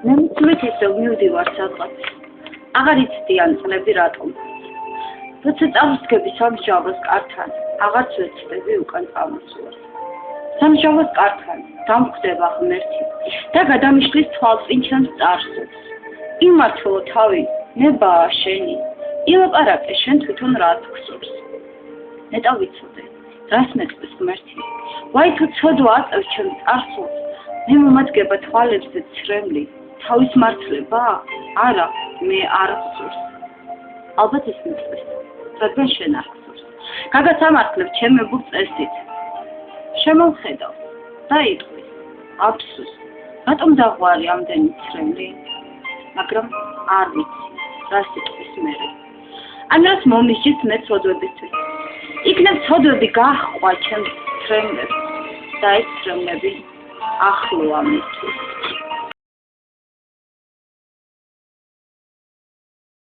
მე მწვით ისევ მივდივარ სადღაც. აღარ იცდიან წლები რატომ. როცა წავსდგები სამშაბათს კართან, აღარც ვეცდები უკან წამოსვლას. სამშაბათს კართან დამხვდება ღმერთი და გადამიშლის თვალწინ ჩემს წარსულს. იმართლო თავი, ნებაა შენი, ილაპარაკე შენ თვითონ რაც გსურს. ნეტა ვიცოდე, რას მეტყვის ღმერთი, ვაი თუ ცოდვა აწევს ჩემს წარსულს, მე მომადგება თვალებზე ცრემლი, თავის მართლება? არა, მე არ გსურს. ალბათ ის მეტყვის, რადგან შენ არ გსურს. გაგასამართლებ ჩემებურ წესით. შემოვხედავ, დაიტყვის, აფსუს, რატომ დაღვარი ამდენი ცრემლი? მაგრამ არ ვიცი, რას იტყვის მერე. ან რას მომისჯის მე ცოდვებისთვის. იქნებ ცოდვები გაჰყვა ჩემს ცრემლებს და ეს ცრემლები ახლოა მისთვის.